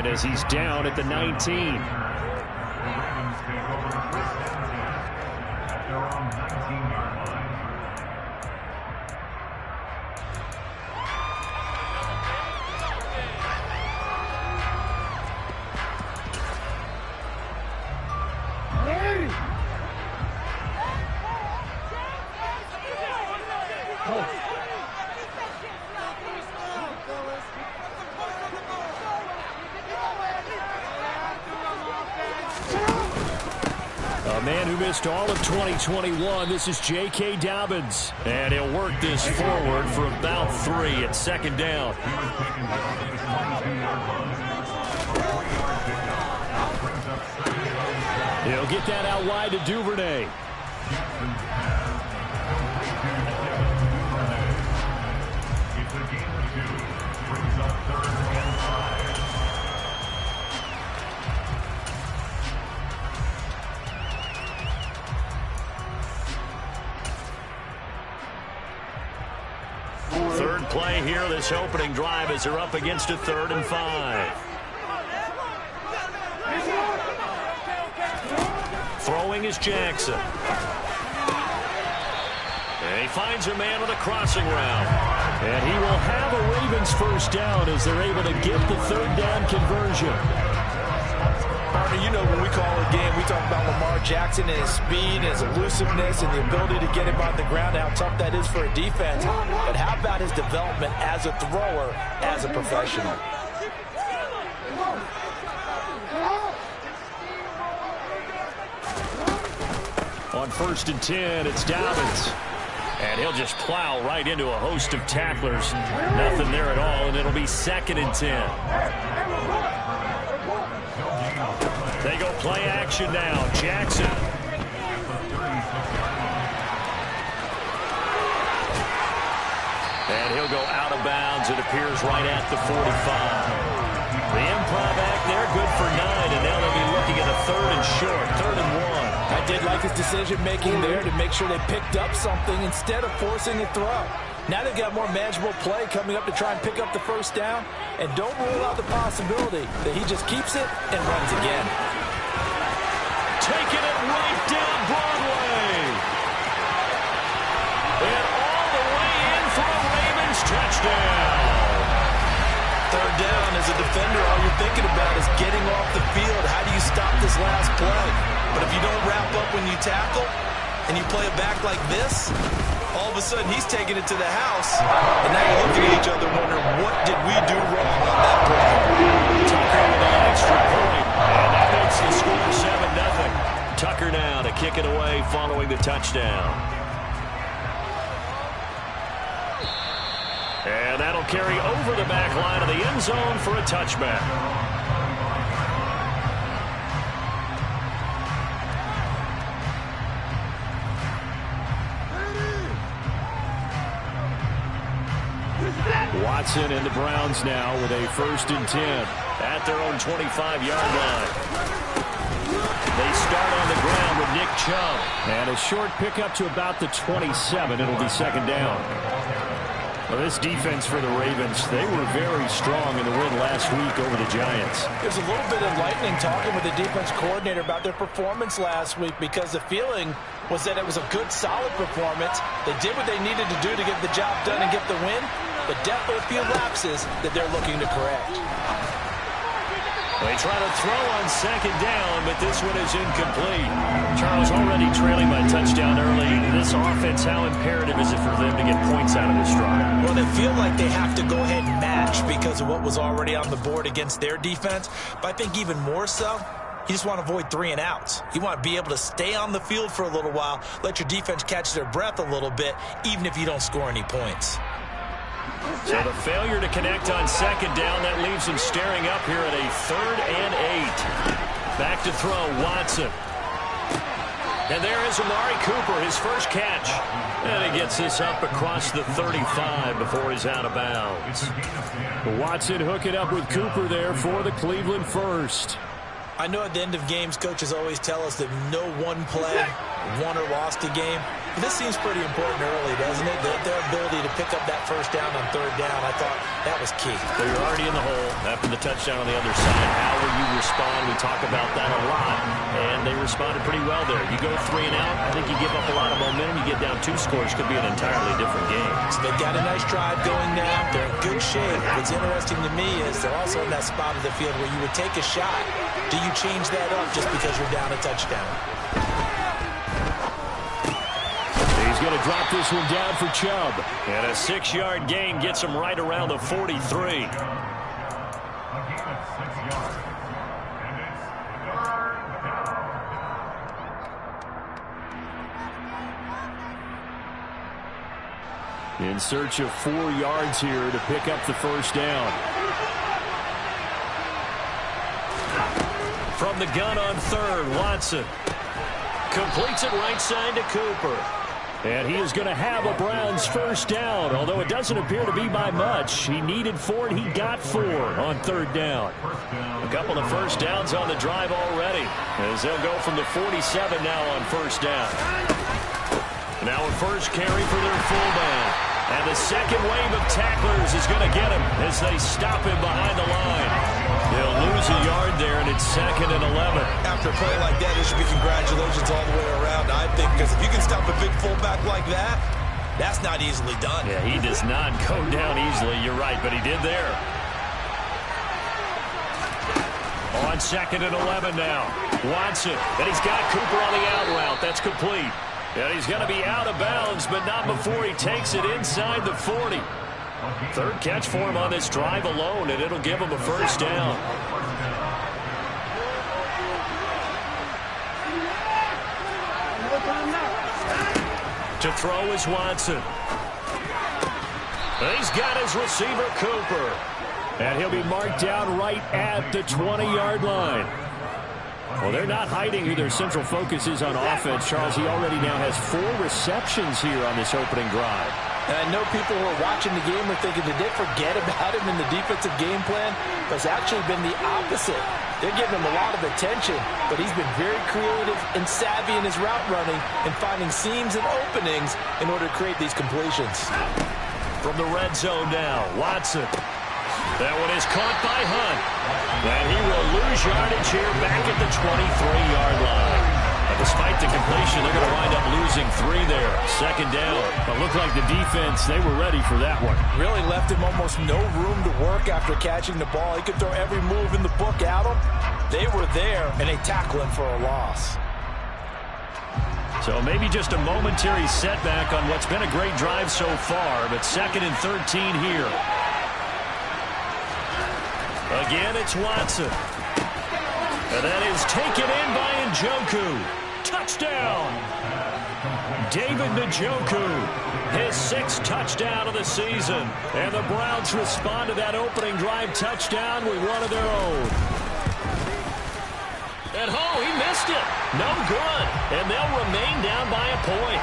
line as he's down at the 19. A man who missed all of 2021, this is J.K. Dobbins. And he'll work this forward for about 3 at second down. He'll get that out wide to Duvernay. Third play here, this opening drive as they're up against a 3rd and 5. Throwing is Jackson. And he finds a man with a crossing route. And he will have a Ravens first down as they're able to get the 3rd down conversion. Partner, you know when we call a game, we talk about Lamar Jackson and his speed, his elusiveness, and the ability to get him on the ground, how tough that is for a defense. But how about his development as a thrower, as a professional? On 1st and 10, it's Dobbins. And he'll just plow right into a host of tacklers. Nothing there at all, and it'll be 2nd and 10. They go play action now. Jackson. And he'll go out of bounds. It appears right at the 45. The improv act there, good for 9, and now they'll be looking at a 3rd and short, 3rd and 1. I did like his decision-making there to make sure they picked up something instead of forcing a throw. Now they've got more manageable play coming up to try and pick up the first down, and don't rule out the possibility that he just keeps it and runs again. Taking it right down Broadway. And all the way in for a Ravens touchdown. 3rd down, as a defender, all you're thinking about is getting off the field. How do you stop this last play? But if you don't wrap up when you tackle and you play it back like this, all of a sudden he's taking it to the house. And now you're looking at each other wondering, what did we do wrong on that play? Tucker with an extra point. And that makes the score 7-0. Tucker now to kick it away following the touchdown. And that'll carry over the back line of the end zone for a touchback. Watson and the Browns now with a 1st and 10 at their own 25-yard line. They start on the ground with Nick Chubb. And a short pickup to about the 27. It'll be 2nd down. Well, this defense for the Ravens, they were very strong in the win last week over the Giants. There's a little bit enlightening talking with the defense coordinator about their performance last week, because the feeling was that it was a good, solid performance. They did what they needed to do to get the job done and get the win, but definitely a few lapses that they're looking to correct. They try to throw on 2nd down, but this one is incomplete. Charles, already trailing by touchdown early. This offense, how imperative is it for them to get points out of this drive? Well, they feel like they have to go ahead and match because of what was already on the board against their defense. But I think even more so, you just want to avoid 3 and outs. You want to be able to stay on the field for a little while, let your defense catch their breath a little bit, even if you don't score any points. So the failure to connect on 2nd down, that leaves him staring up here at a 3rd and 8. Back to throw, Watson. And there is Amari Cooper, his first catch. And he gets this up across the 35 before he's out of bounds. Watson hooking up with Cooper there for the Cleveland first. I know at the end of games, coaches always tell us that no one play won or lost a game. This seems pretty important early, doesn't it? Their ability to pick up that first down on third down, I thought that was key. Well, you're already in the hole after the touchdown on the other side. How will you respond? We talk about that a lot, and they responded pretty well there. You go 3 and out, I think you give up a lot of momentum. You get down 2 scores, could be an entirely different game. So they've got a nice drive going now. They're in good shape. What's interesting to me is they're also in that spot of the field where you would take a shot. Do you change that up just because you're down a touchdown? He's going to drop this one down for Chubb. And a 6-yard gain gets him right around the 43. In search of 4 yards here to pick up the first down. From the gun on third, Watson completes it right side to Cooper. And he is going to have a Browns first down, although it doesn't appear to be by much. He needed 4, and he got 4 on third down. A couple of first downs on the drive already, as they'll go from the 47 now on first down. Now a first carry for their fullback. And the second wave of tacklers is going to get him as they stop him behind the line. They'll lose a yard there, and it's 2nd and 11. After a play like that, it should be congratulations all the way around, I think, because if you can stop a big fullback like that, that's not easily done. Yeah, he does not go down easily. You're right, but he did there. On 2nd and 11 now. Watson, and he's got Cooper on the out route. That's complete. And he's going to be out of bounds, but not before he takes it inside the 40. 3rd catch for him on this drive alone, and it'll give him a first down. To throw is Watson. He's got his receiver, Cooper. And he'll be marked down right at the 20-yard line. Well, they're not hiding who their central focus is on offense. Charles, he already now has 4 receptions here on this opening drive. And I know people who are watching the game are thinking, did they forget about him in the defensive game plan? But it's actually been the opposite. They're giving him a lot of attention, but he's been very creative and savvy in his route running and finding seams and openings in order to create these completions. From the red zone now, Watson. That one is caught by Hunt. And he will lose yardage here back at the 23-yard line. And despite the completion, they're going to wind up losing 3 there. 2nd down. But looked like the defense, they were ready for that one. Really left him almost no room to work after catching the ball. He could throw every move in the book at him. They were there, and they tackle him for a loss. So maybe just a momentary setback on what's been a great drive so far. But 2nd and 13 here. Again, it's Watson. And that is taken in by Njoku. Touchdown! David Njoku, his 6th touchdown of the season. And the Browns respond to that opening drive touchdown with one of their own. And he missed it. No good. And they'll remain down by a point.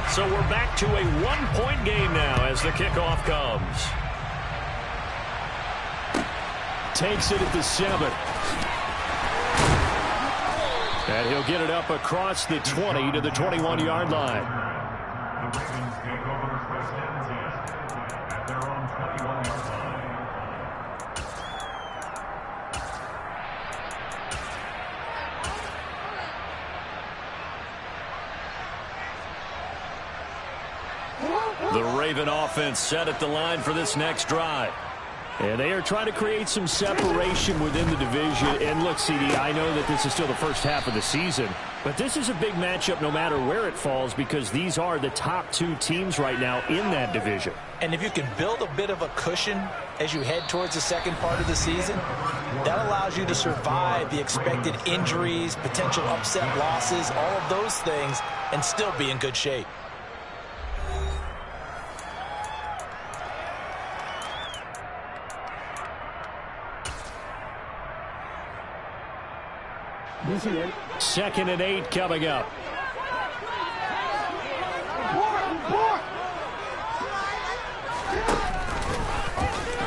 So we're back to a 1-point game now as the kickoff comes. Takes it at the 7. And he'll get it up across the 20 to the 21-yard line. The Ravens take over first and 10 at their own 21-yard line. The Raven offense set at the line for this next drive. And they are trying to create some separation within the division. And look, CD, I know that this is still the first half of the season, but this is a big matchup no matter where it falls because these are the top 2 teams right now in that division. And if you can build a bit of a cushion as you head towards the second part of the season, that allows you to survive the expected injuries, potential upset losses, all of those things, and still be in good shape. 2nd and 8 coming up.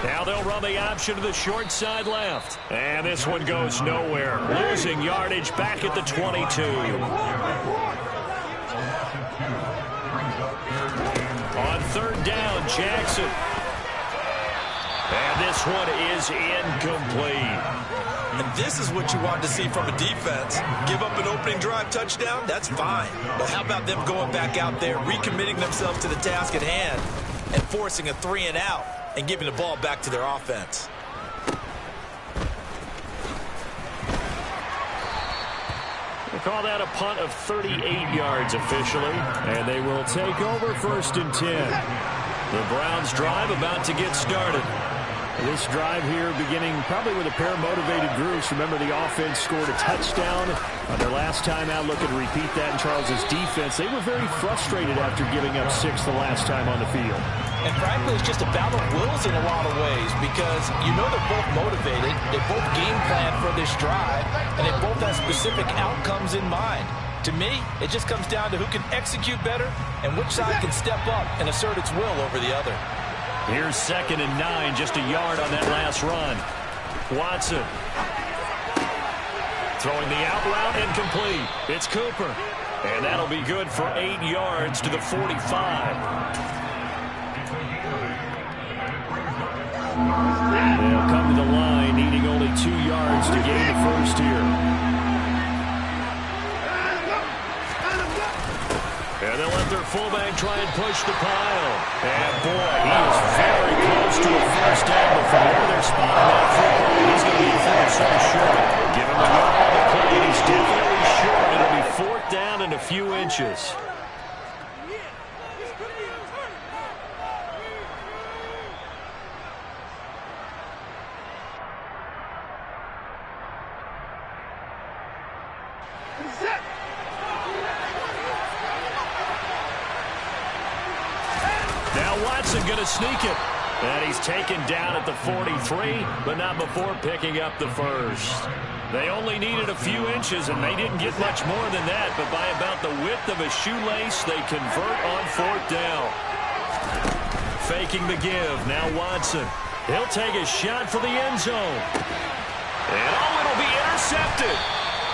Now they'll run the option to the short side left. And this one goes nowhere. Losing yardage back at the 22. On 3rd down, Jackson. And this one is incomplete. And this is what you want to see from a defense. Give up an opening drive touchdown, that's fine. But how about them going back out there, recommitting themselves to the task at hand, and forcing a 3-and-out, and giving the ball back to their offense. We'll call that a punt of 38 yards officially. And they will take over 1st and 10. The Browns drive about to get started. This drive here beginning probably with a pair of motivated groups. Remember, the offense scored a touchdown on their last time out. Looking to repeat that in Charles's defense. They were very frustrated after giving up 6 the last time on the field. And frankly, it's just a battle of wills in a lot of ways because you know they're both motivated. They both game plan for this drive, and they both have specific outcomes in mind. To me, it just comes down to who can execute better and which side can step up and assert its will over the other. Here's 2nd and 9, just a yard on that last run. Watson. Throwing the out route, incomplete. It's Cooper. And that'll be good for 8 yards to the 45. They'll come to the line, needing only 2 yards to gain the first here. And they'll let their fullback try and push the pile. And boy, he is very close to a first down, but from where they're spotting that football, he's going to be so short. Give him a yard on the play, and he's definitely short. It'll be 4th down and a few inches. Watson going to sneak it. And he's taken down at the 43, but not before picking up the first. They only needed a few inches, and they didn't get much more than that. But by about the width of a shoelace, they convert on 4th down. Faking the give. Now Watson. He'll take a shot for the end zone. And it'll be intercepted.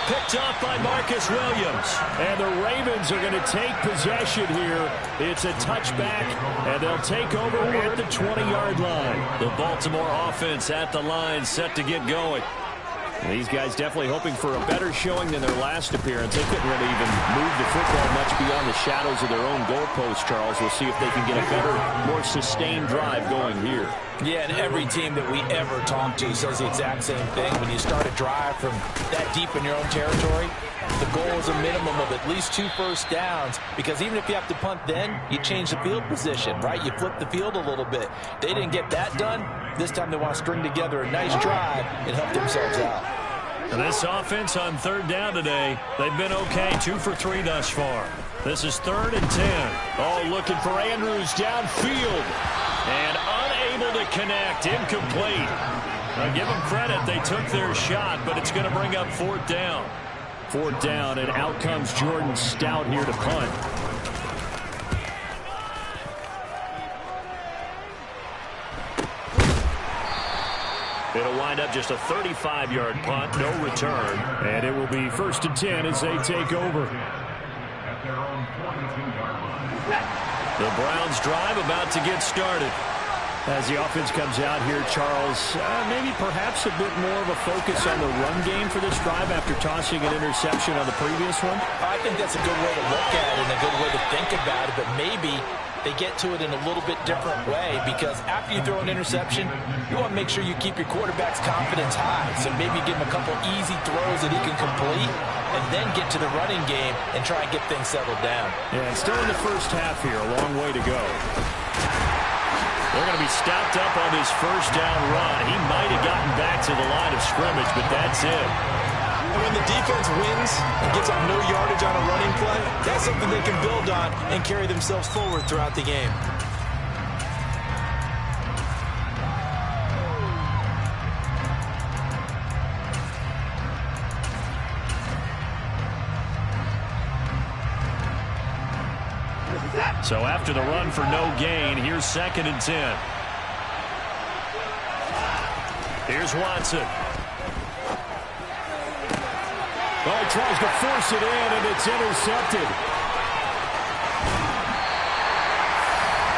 Picked off by Marcus Williams. And the Ravens are going to take possession here. It's a touchback, and they'll take over at the 20-yard line. The Baltimore offense at the line, set to get going. These guys definitely hoping for a better showing than their last appearance. They couldn't really even move the football much beyond the shadows of their own goalpost, Charles. We'll see if they can get a better, more sustained drive going here. Yeah, and every team that we ever talk to says the exact same thing. When you start a drive from that deep in your own territory, the goal is a minimum of at least 2 first downs, because even if you have to punt then, you change the field position, right? You flip the field a little bit. They didn't get that done. This time they want to string together a nice drive and help themselves out. And this offense on 3rd down today, they've been okay, 2 for 3 thus far. This is 3rd and 10. Oh, looking for Andrews downfield. And unable to connect, incomplete. Now give them credit, they took their shot, but it's going to bring up 4th down. 4th down, and out comes Jordan Stout here to punt. It'll wind up just a 35-yard punt, no return. And it will be 1st and 10 as they take over. The Browns drive about to get started. As the offense comes out here, Charles, maybe perhaps a bit more of a focus on the run game for this drive after tossing an interception on the previous one? I think that's a good way to look at it and a good way to think about it, but maybe they get to it in a little bit different way, because after you throw an interception, you want to make sure you keep your quarterback's confidence high. So maybe give him a couple easy throws that he can complete and then get to the running game and try and get things settled down. Yeah, and still in the first half here, a long way to go. They're going to be stopped up on this first down run. He might have gotten back to the line of scrimmage, but that's it. And when the defense wins and gets up no yardage on a running play, that's something they can build on and carry themselves forward throughout the game. So after the run for no gain, here's 2nd and 10. Here's Watson. Well, he tries to force it in, and it's intercepted.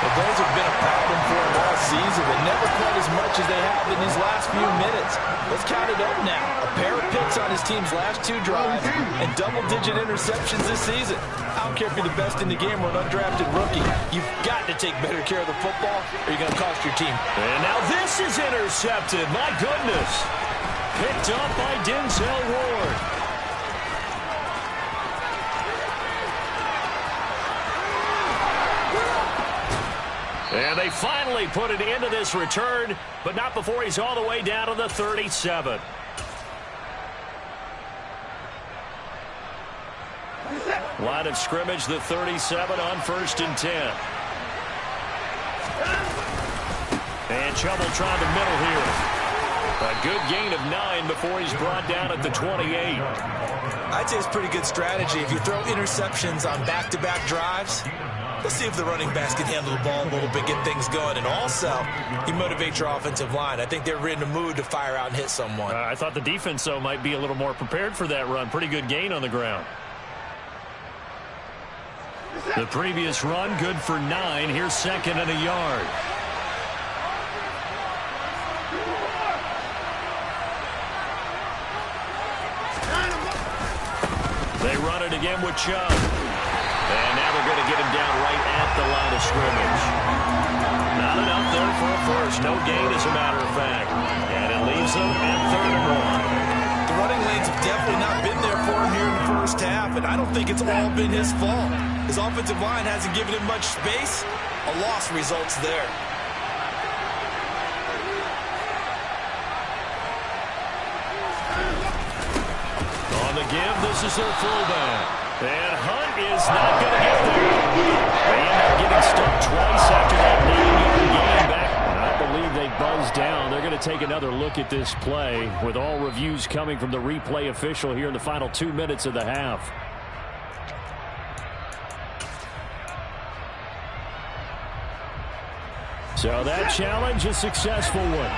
Well, those have been a problem for him all season, but never quite as much as they have in these last few minutes. Let's count it up now. A pair of picks on his team's last 2 drives and double-digit interceptions this season. I don't care if you're the best in the game or an undrafted rookie. You've got to take better care of the football or you're going to cost your team. And now this is intercepted. My goodness. Picked up by Denzel Ward. And they finally put an end to this return, but not before he's all the way down to the 37. Line of scrimmage, the 37 on 1st and 10. And Chubb will try the middle here. A good gain of 9 before he's brought down at the 28. I'd say it's pretty good strategy. If you throw interceptions on back-to-back drives, let's see if the running backs can handle the ball a little bit, get things going. And also, you motivate your offensive line. I think they're in the mood to fire out and hit someone. I thought the defense, though, might be a little more prepared for that run. Pretty good gain on the ground. The previous run, good for 9. Here's 2nd and a yard. They run it again with Chubb. And now they're going to get him down right at the line of scrimmage. Not enough there for a first. No gain, as a matter of fact. And it leaves them at 3rd and 1. The running lanes have definitely not been there for him here in the first half, and I don't think it's all been his fault. His offensive line hasn't given him much space. A loss results there. On the give, this is their fullback. And Hunt is not going to get there. They end up getting stuck twice after that 9-yard gain back. I believe they buzzed down. They're going to take another look at this play with all reviews coming from the replay official here in the final 2 minutes of the half. So that challenge, a successful one.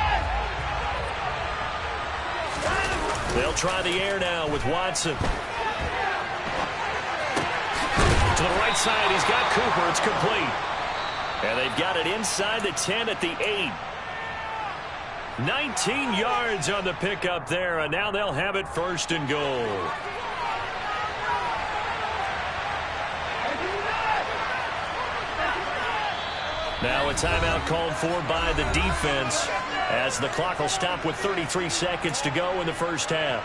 They'll try the air now with Watson. To the right side, he's got Cooper. It's complete. And they've got it inside the 10 at the 8. 19 yards on the pickup there, and now they'll have it 1st and goal. Now a timeout called for by the defense as the clock will stop with 33 seconds to go in the first half.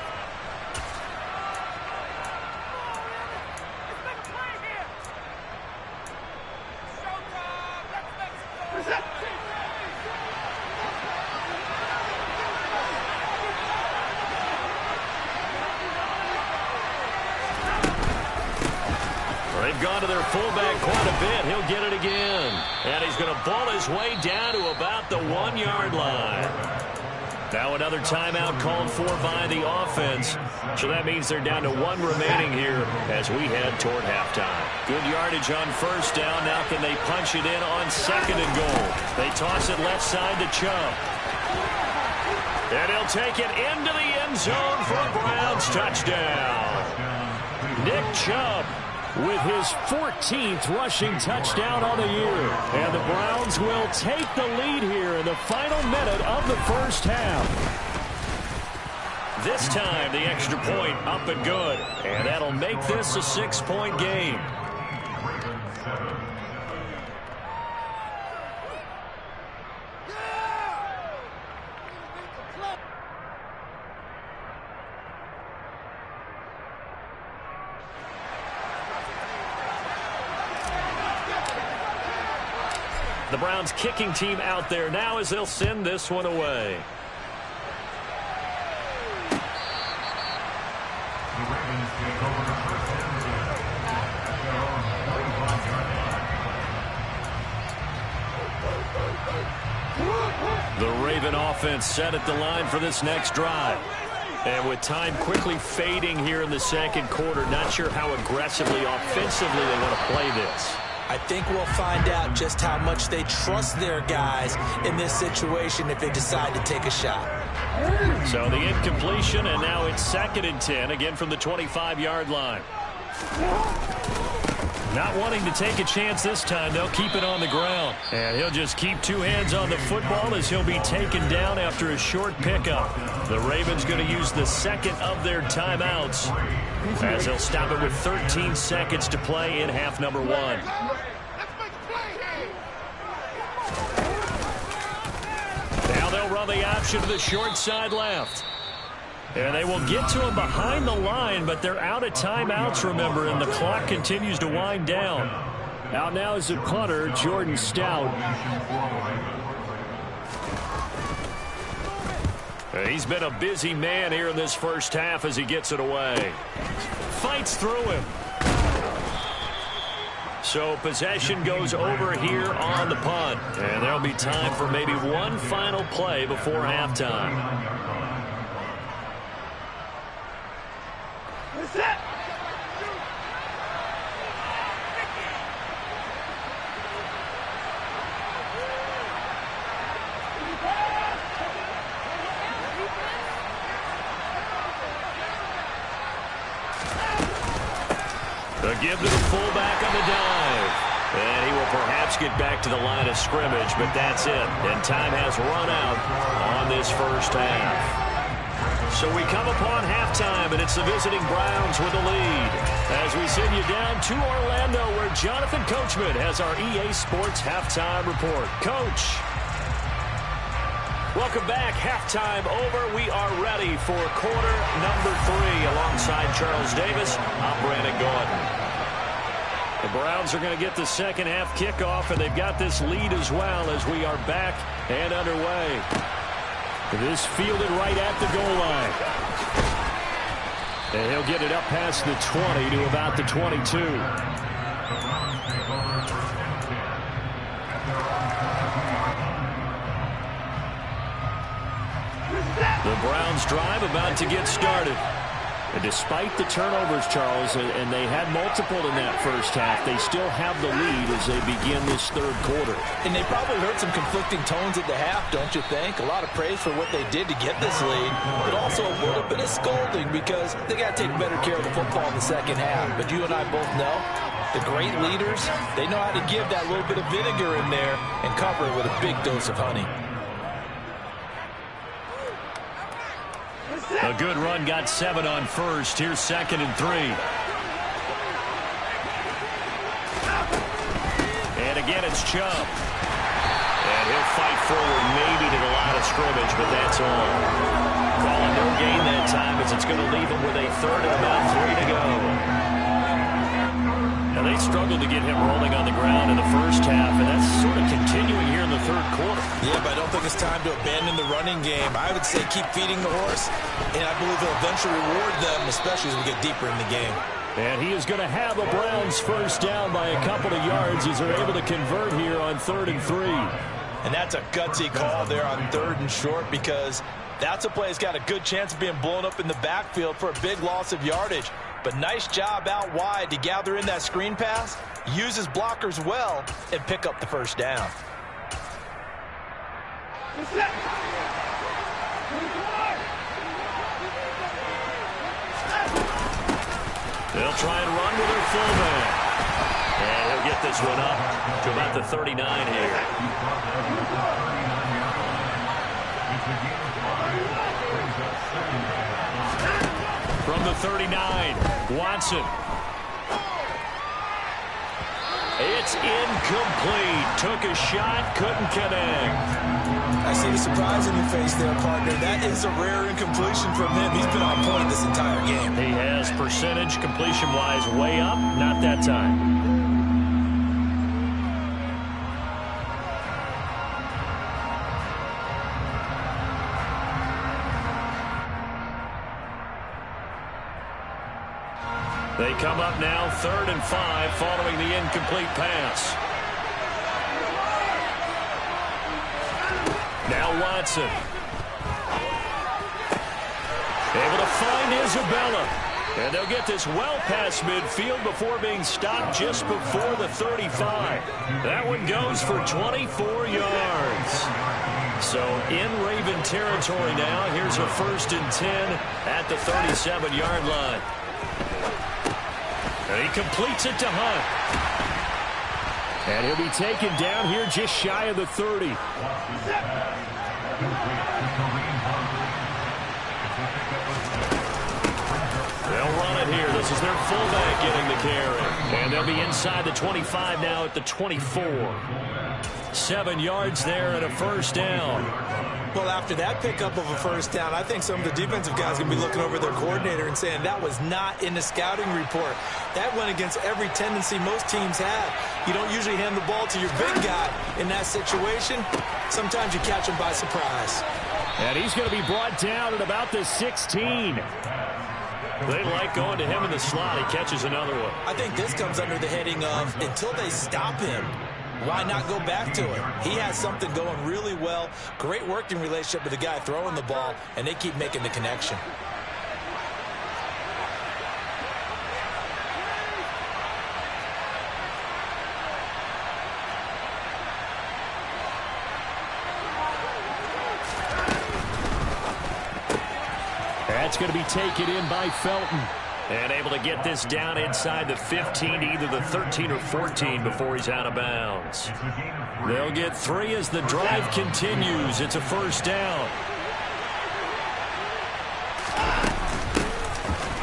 They've gone to their fullback quite a bit. He'll get it again. And he's going to ball his way down to about the 1-yard line. Now another timeout called for by the offense. So that means they're down to 1 remaining here as we head toward halftime. Good yardage on 1st down. Now can they punch it in on 2nd and goal? They toss it left side to Chubb. And he'll take it into the end zone for a Browns touchdown. Nick Chubb with his 14th rushing touchdown on the year. And the Browns will take the lead here in the final minute of the first half. This time, the extra point up and good. And that'll make this a 6-point game. The Browns kicking team out there now as they'll send this one away. The Raven offense set at the line for this next drive. And with time quickly fading here in the second quarter, not sure how aggressively, offensively they want to play this. I think we'll find out just how much they trust their guys in this situation if they decide to take a shot. So the incompletion, and now it's 2nd and 10, again from the 25-yard line. Not wanting to take a chance this time, they'll keep it on the ground. And he'll just keep 2 hands on the football as he'll be taken down after a short pickup. The Ravens going to use the 2nd of their timeouts as they'll stop it with 13 seconds to play in half number 1. Now they'll run the option to the short side left. And they will get to him behind the line, but they're out of timeouts, remember, and the clock continues to wind down. Out now is the punter, Jordan Stout. He's been a busy man here in this first half as he gets it away. Fights through him. So possession goes over here on the punt. And there'll be time for maybe one final play before halftime. The give to the fullback on the dive. And he will perhaps get back to the line of scrimmage, but that's it. And time has run out on this first half. So we come upon halftime, and it's the visiting Browns with the lead. As we send you down to Orlando, where Jonathan Coachman has our EA Sports Halftime Report. Coach. Welcome back. Halftime over. We are ready for quarter number 3. Alongside Charles Davis, I'm Brandon Gordon. The Browns are going to get the second half kickoff, and they've got this lead as well as we are back and underway. This fielded right at the goal line. And he'll get it up past the 20 to about the 22. The Browns drive about to get started. And despite the turnovers, Charles, and they had multiple in that first half, they still have the lead as they begin this third quarter. And they probably heard some conflicting tones at the half, don't you think? A lot of praise for what they did to get this lead, but also a little bit of scolding because they got to take better care of the football in the second half. But you and I both know the great leaders, they know how to give that little bit of vinegar in there and cover it with a big dose of honey. A good run, got 7 on first. Here's 2nd and 3. And again, it's Chubb. And he'll fight forward maybe to the line of scrimmage, but that's all. Calling no gain that time as it's going to leave him with a 3rd and about 3 to go. Now they struggled to get him rolling on the ground in the first half, and that's sort of continuing here in the third quarter. Yeah, but I don't think it's time to abandon the running game. I would say keep feeding the horse, and I believe he'll eventually reward them, especially as we get deeper in the game. And he is going to have the Browns first down by a couple of yards as they're able to convert here on 3rd and 3. And that's a gutsy call there on 3rd and short because that's a play that's got a good chance of being blown up in the backfield for a big loss of yardage. But nice job out wide to gather in that screen pass, use his blockers well, and pick up the first down. They'll try and run with their fullback. And he'll get this one up to about the 39 here. From the 39, Watson. It's incomplete. Took a shot, couldn't connect. I see the surprise in your face there, partner. That is a rare incompletion from him. He's been on point this entire game. He has percentage completion-wise way up. Not that time. They come up now 3rd and 5 following the incomplete pass. Now Watson. Able to find Isabella. And they'll get this well past midfield before being stopped just before the 35. That one goes for 24 yards. So in Raven territory now. Here's a 1st and 10 at the 37-yard line. And he completes it to Hunt. And he'll be taken down here just shy of the 30. They'll run it here. This is their fullback getting the carry. And they'll be inside the 25 now at the 24. 7 yards there and a 1st down. Well, after that pickup of a 1st down, I think some of the defensive guys are going to be looking over their coordinator and saying that was not in the scouting report. That went against every tendency most teams have. You don't usually hand the ball to your big guy in that situation. Sometimes you catch him by surprise. And he's going to be brought down at about the 16. They like going to him in the slot. He catches another one. I think this comes under the heading of until they stop him, why not go back to it? He has something going really well. Great working relationship with the guy throwing the ball, and they keep making the connection. That's going to be taken in by Felton. And able to get this down inside the 15, either the 13 or 14 before he's out of bounds. They'll get 3 as the drive continues. It's a 1st down.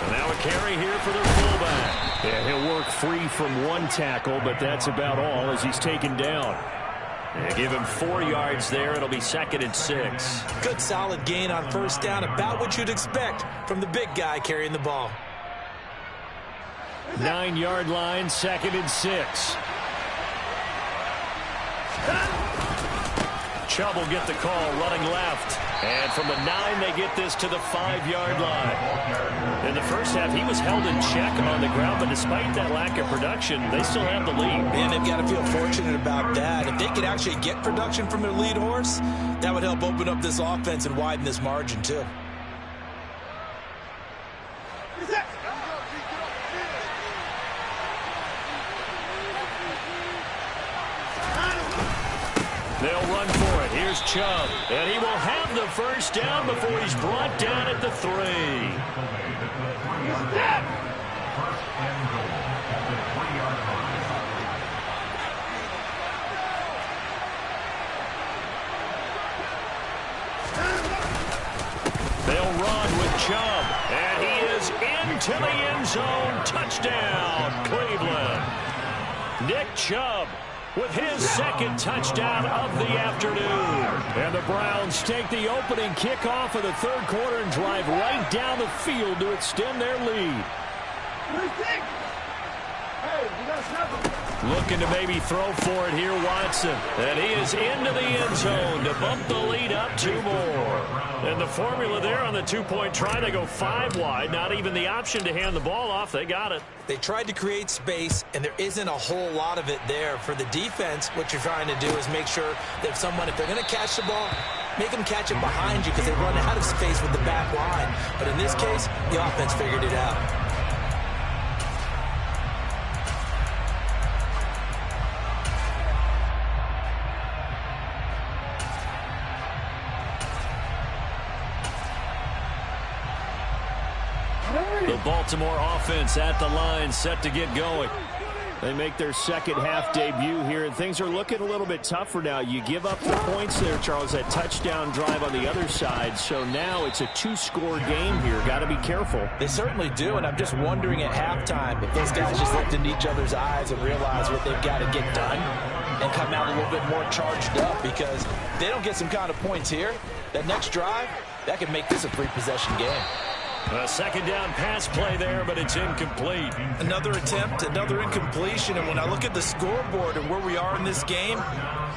And now a carry here for their fullback. Yeah, he'll work free from 1 tackle, but that's about all as he's taken down. They give him 4 yards there. It'll be 2nd and 6. Good solid gain on 1st down, about what you'd expect from the big guy carrying the ball. 9-yard line, 2nd and 6. Chubb will get the call, running left. And from the 9, they get this to the 5-yard line. In the first half, he was held in check on the ground, but despite that lack of production, they still have the lead. And they've got to feel fortunate about that. If they could actually get production from their lead horse, that would help open up this offense and widen this margin, too. They'll run for it. Here's Chubb. And he will have the 1st down before he's brought down at the 3. They'll run with Chubb. And he is into the end zone. Touchdown, Cleveland. Nick Chubb with his 2nd touchdown of the afternoon. And the Browns take the opening kickoff of the 3rd quarter and drive right down the field to extend their lead. Looking to maybe throw for it here, Watson. And he is into the end zone to bump the lead up 2 more. And the formula there on the 2-point try, they go 5 wide. Not even the option to hand the ball off. They got it. They tried to create space, and there isn't a whole lot of it there. For the defense, what you're trying to do is make sure that if they're going to catch the ball, make them catch it behind you because they run out of space with the back line. But in this case, the offense figured it out. The Baltimore offense at the line, set to get going. They make their 2nd half debut here, and things are looking a little bit tougher now. You give up the points there, Charles, that touchdown drive on the other side. So now it's a 2-score game here. Got to be careful. They certainly do, and I'm just wondering at halftime if those guys just looked into each other's eyes and realize what they've got to get done and come out a little bit more charged up, because if they don't get some kind of points here, that next drive, that could make this a 3-possession game. A 2nd down pass play there, but it's incomplete. Another attempt, another incompletion, and when I look at the scoreboard and where we are in this game,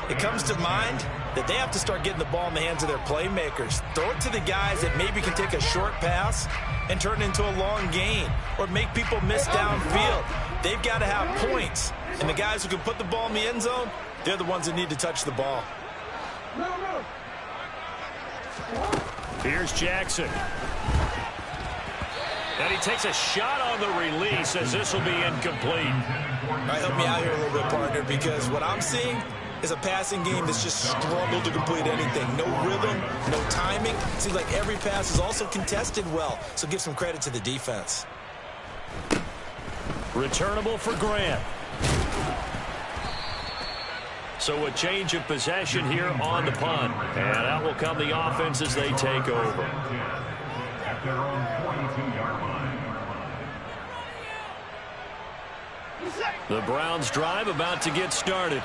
it comes to mind that they have to start getting the ball in the hands of their playmakers. Throw it to the guys that maybe can take a short pass and turn it into a long gain or make people miss downfield. They've got to have points, and the guys who can put the ball in the end zone, they're the ones that need to touch the ball. Here's Jackson. And he takes a shot on the release as this will be incomplete. All right, help me out here a little bit, partner, because what I'm seeing is a passing game that's just struggled to complete anything. No rhythm, no timing. Seems like every pass is also contested well, so give some credit to the defense. Returnable for Grant. So a change of possession here on the punt. And out will come the offense as they take over. At their own 42-yard line. The Browns drive about to get started.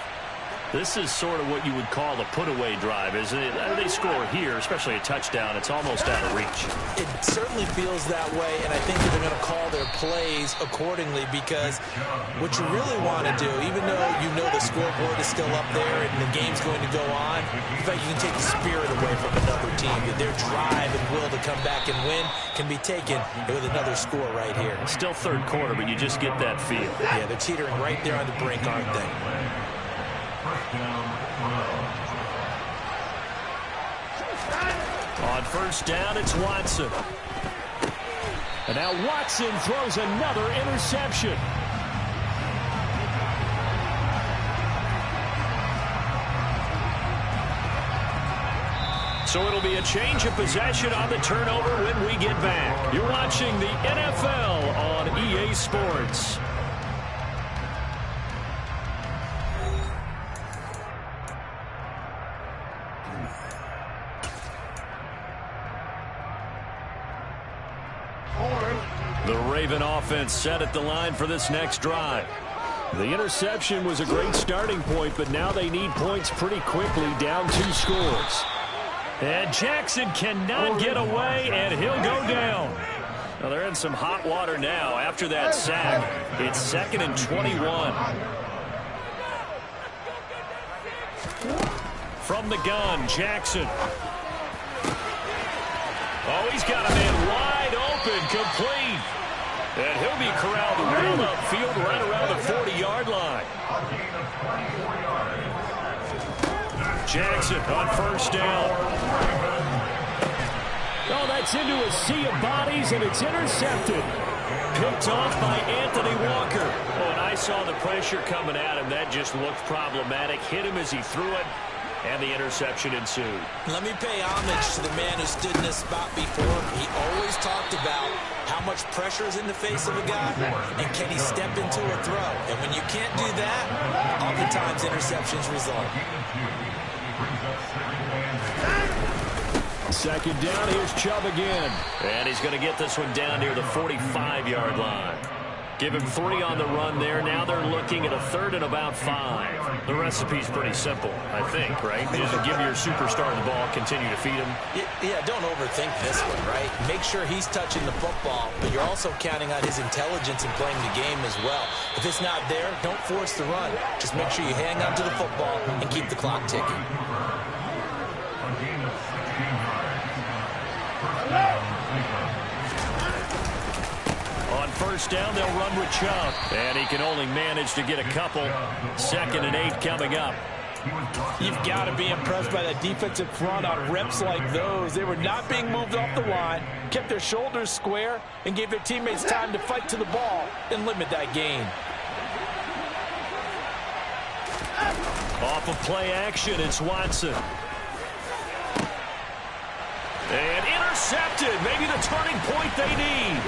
This is sort of what you would call a put-away drive, isn't it? They score here, especially a touchdown. It's almost out of reach. It certainly feels that way, and I think that they're going to call their plays accordingly because what you really want to do, even though you know the scoreboard is still up there and the game's going to go on, in fact, you can take the spirit away from another team. That their drive and will to come back and win can be taken with another score right here. Still third quarter, but you just get that feel. Yeah, they're teetering right there on the brink, aren't they? On first down, it's Watson. And now Watson throws another interception. So it'll be a change of possession on the turnover when we get back. You're watching the NFL on EA Sports. The Raven offense set at the line for this next drive. The interception was a great starting point, but now they need points pretty quickly, down 2 scores. And Jackson cannot get away, and he'll go down. Well, they're in some hot water now after that sack. It's 2nd and 21. From the gun, Jackson. Oh, he's got a man wide open, complete. And he'll be corralled well upfield right around the 40-yard line. Jackson on first down. Oh, that's into a sea of bodies, and it's intercepted. Picked off by Anthony Walker. Oh, and I saw the pressure coming at him. That just looked problematic. Hit him as he threw it, and the interception ensued. Let me pay homage to the man who stood in this spot before. He always talked about how much pressure is in the face of a guy, and can he step into a throw. And when you can't do that, oftentimes interceptions result. Second down, here's Chubb again. And he's going to get this one down near the 45-yard line. Give him 3 on the run there. Now they're looking at a 3rd and about 5. The recipe's pretty simple, I think, right? Just give your superstar the ball, continue to feed him. Yeah, don't overthink this one, right? Make sure he's touching the football, but you're also counting on his intelligence in playing the game as well. If it's not there, don't force the run. Just make sure you hang on to the football and keep the clock ticking. On first down, they'll run with Chubb. And he can only manage to get a couple. 2nd and 8 coming up. You've got to be impressed by that defensive front on reps like those. They were not being moved off the line, kept their shoulders square, and gave their teammates time to fight to the ball and limit that gain. Off of play action, it's Watson. And intercepted. Maybe the turning point they need.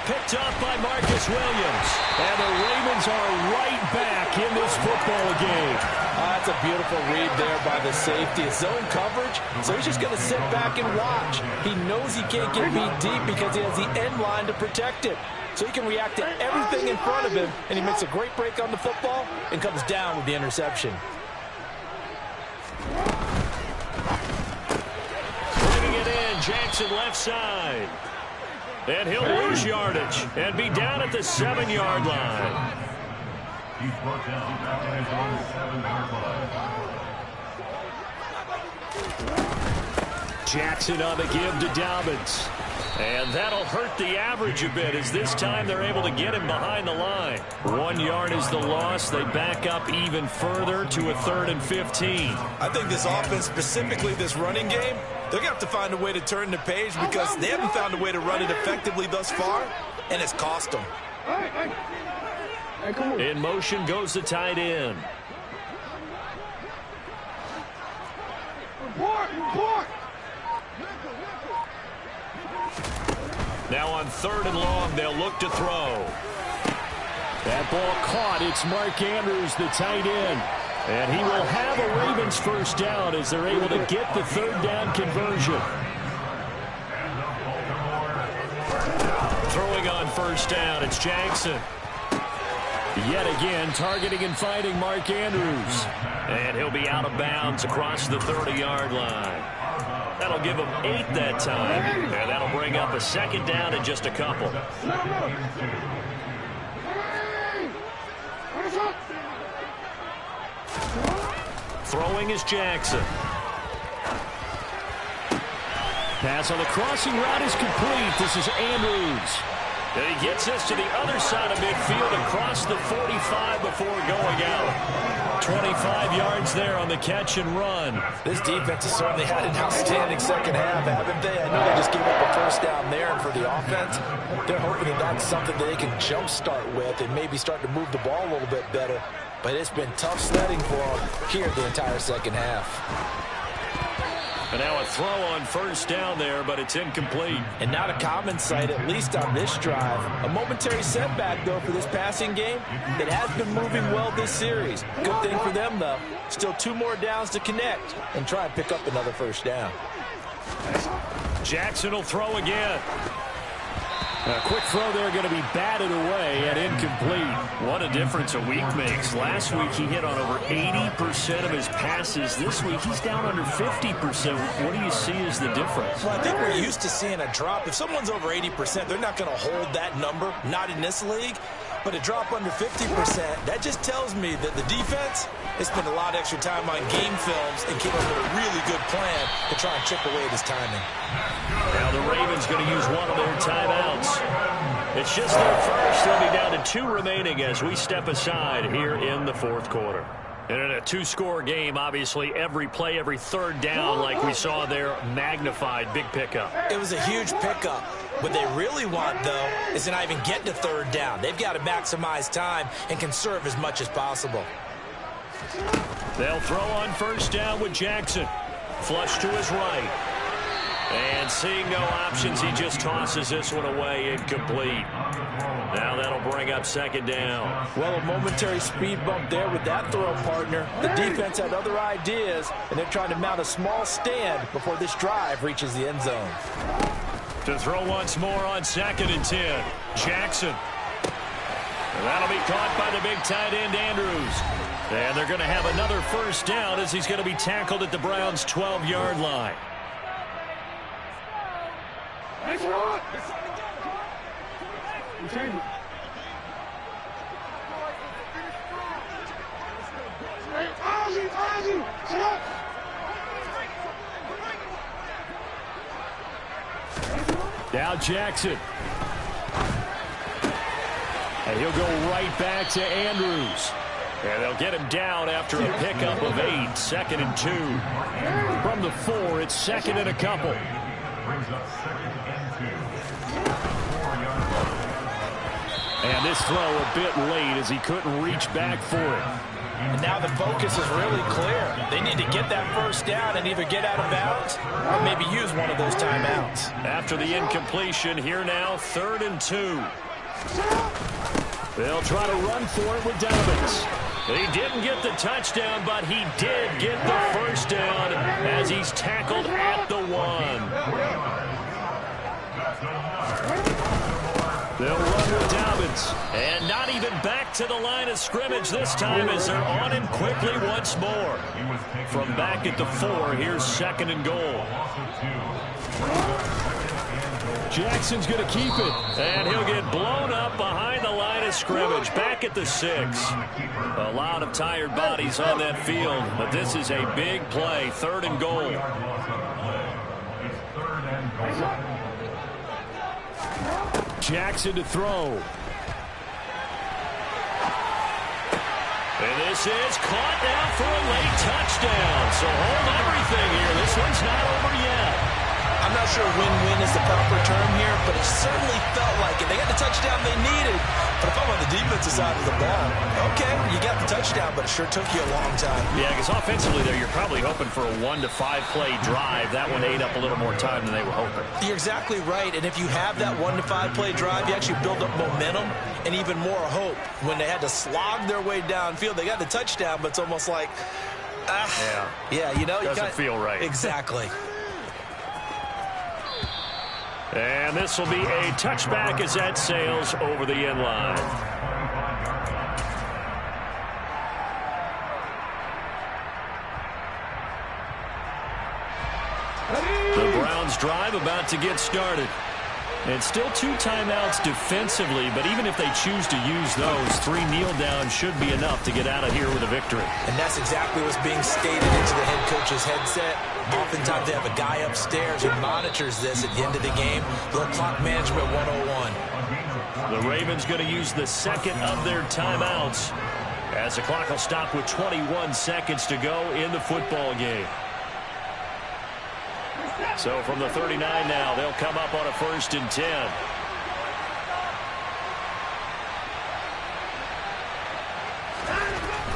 Picked up by Marcus Williams. And the Ravens are right back in this football game. That's a beautiful read there by the safety. It's zone coverage, so he's just going to sit back and watch. He knows he can't get beat deep because he has the end line to protect it. So he can react to everything in front of him, and he makes a great break on the football and comes down with the interception. Bringing it in, Jackson left side. And he'll lose yardage and be down at the 7-yard line. He's brought down at his own 7-yard line. Jackson on the give to Dobbins. And that'll hurt the average a bit, as this time they're able to get him behind the line. 1 yard is the loss. They back up even further to a 3rd and 15. I think this offense, specifically this running game, they're going to have to find a way to turn the page because they haven't found a way to run it effectively thus far, and it's cost them. In motion goes the tight end. Now on 3rd and long, they'll look to throw. That ball caught. It's Mark Andrews, the tight end. And he will have a Ravens first down as they're able to get the 3rd down conversion. Throwing on 1st down, it's Jackson. Yet again, targeting and finding Mark Andrews. And he'll be out of bounds across the 30-yard line. That'll give him 8 that time. And that'll bring up a 2nd down in just a couple. Throwing is Jackson. Pass on the crossing route is complete. This is Andrews. And he gets this to the other side of midfield across the 45 before going out. 25 yards there on the catch and run. This defense has certainly had an outstanding second half, haven't they? I know they just gave up a first down there, and for the offense, they're hoping that that's something that they can jumpstart with and maybe start to move the ball a little bit better. But it's been tough sledding for them here the entire second half. And now a throw on 1st down there, but it's incomplete. And not a common sight, at least on this drive. A momentary setback, though, for this passing game that has been moving well this series. Good thing for them, though. Still 2 more downs to connect and try and pick up another first down. Jackson will throw again. A quick throw there going to be batted away and incomplete. What a difference a week makes. Last week he hit on over 80% of his passes. This week he's down under 50%. What do you see as the difference? Well, I think we're used to seeing a drop. If someone's over 80%, they're not going to hold that number, not in this league. But a drop under 50%, that just tells me that the defense has spent a lot of extra time on game films and came up with a really good plan to try and chip away at his timing. Now the Ravens going to use one of their timeouts. It's just their first. They'll be down to 2 remaining as we step aside here in the 4th quarter. And in a 2-score game, obviously every play, every 3rd down, like we saw there, magnified, big pickup. It was a huge pickup. What they really want, though, is to not even get to 3rd down. They've got to maximize time and conserve as much as possible. They'll throw on 1st down with Jackson. Flush to his right. And seeing no options, he just tosses this one away, incomplete. Now that'll bring up 2nd down. Well, a momentary speed bump there with that throw, partner. The defense had other ideas, and they're trying to mount a small stand before this drive reaches the end zone. To throw once more on 2nd and 10. Jackson. And that'll be caught by the big tight end, Andrews. And they're going to have another first down as he's going to be tackled at the Browns' 12-yard line. Now Jackson. And he'll go right back to Andrews. And they'll get him down after a pickup of 8, 2nd and 2. From the 4, it's 2nd and a couple. And this throw a bit late as he couldn't reach back for it. And now the focus is really clear. They need to get that first down and either get out of bounds or maybe use one of those timeouts. After the incompletion, here now, 3rd and 2. They'll try to run for it with Dobbins. He didn't get the touchdown, but he did get the first down as he's tackled at the 1. They'll run with Dobbins. And not even back to the line of scrimmage this time as they're on him quickly once more. From back at the 4, here's 2nd and goal. Jackson's going to keep it. And he'll get blown up behind the line of scrimmage. Back at the 6. A lot of tired bodies on that field, but this is a big play. 3rd and goal. Jackson to throw. And this is caught now for a late touchdown. So hold everything here. This one's not over yet. I'm not sure win-win is the proper term here, but it certainly felt like it. They got the touchdown they needed. But if I'm on the defensive side of the ball, okay, you got the touchdown, but it sure took you a long time. Yeah, because offensively there, you're probably hoping for a 1 to 5 play drive. That one ate up a little more time than they were hoping. You're exactly right, and if you have that 1 to 5 play drive, you actually build up momentum and even more hope. When they had to slog their way downfield, they got the touchdown, but it's almost like, yeah, you know. Doesn't feel right. Exactly. And this will be a touchback as that sails over the end line. The Browns drive about to get started. And still 2 timeouts defensively, but even if they choose to use those, 3 kneel downs should be enough to get out of here with a victory. And that's exactly what's being stated into the head coach's headset. Oftentimes they have a guy upstairs who monitors this at the end of the game. Little clock management 101. The Ravens going to use the second of their timeouts as the clock will stop with 21 seconds to go in the football game. So from the 39 now, they'll come up on a 1st and 10.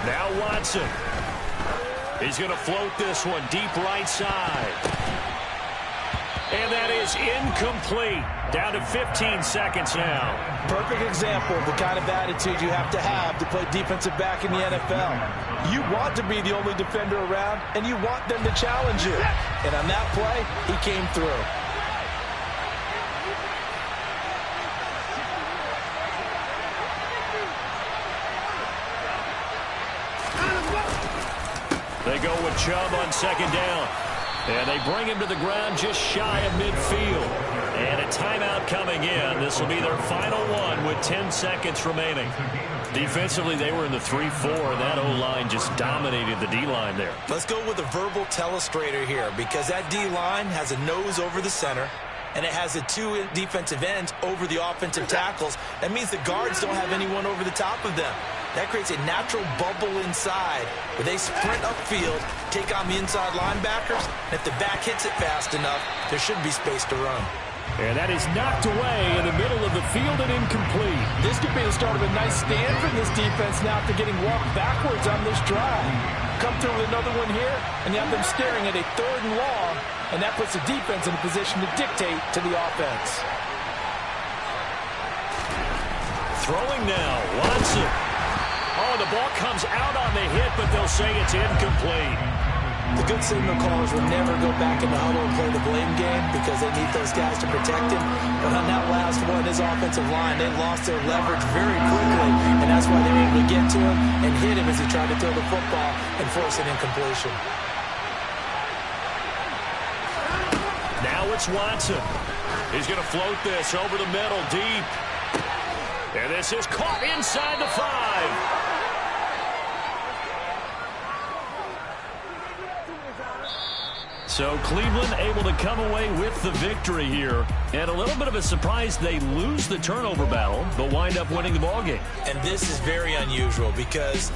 Now Watson. He's going to float this one deep right side. And that is incomplete. Down to 15 seconds now. Perfect example of the kind of attitude you have to play defensive back in the NFL. You want to be the only defender around, and you want them to challenge you. And on that play, he came through. They go with Chubb on 2nd down. And they bring him to the ground just shy of midfield. And a timeout coming in. This will be their final one with 10 seconds remaining. Defensively, they were in the 3-4, and that O-line just dominated the D-line there. Let's go with a verbal telestrator here, because that D-line has a nose over the center, and it has the 2 defensive ends over the offensive tackles. That means the guards don't have anyone over the top of them. That creates a natural bubble inside where they sprint upfield, take on the inside linebackers, and if the back hits it fast enough, there should be space to run. And that is knocked away in the middle of the field and incomplete. This could be the start of a nice stand from this defense now after getting walked backwards on this drive. Come through with another one here, and you have them staring at a 3rd and long, and that puts the defense in a position to dictate to the offense. Throwing now, Watson. Oh, the ball comes out on the hit, but they'll say it's incomplete. The good signal callers will never go back in the huddle and play the blame game because they need those guys to protect him. But on that last one, his offensive line, they lost their leverage very quickly, and that's why they were able to get to him and hit him as he tried to throw the football and force an incompletion. Now it's Watson. He's going to float this over the middle, deep. And this is caught inside the 5. So Cleveland able to come away with the victory here. And a little bit of a surprise, they lose the turnover battle, but wind up winning the ballgame. And this is very unusual because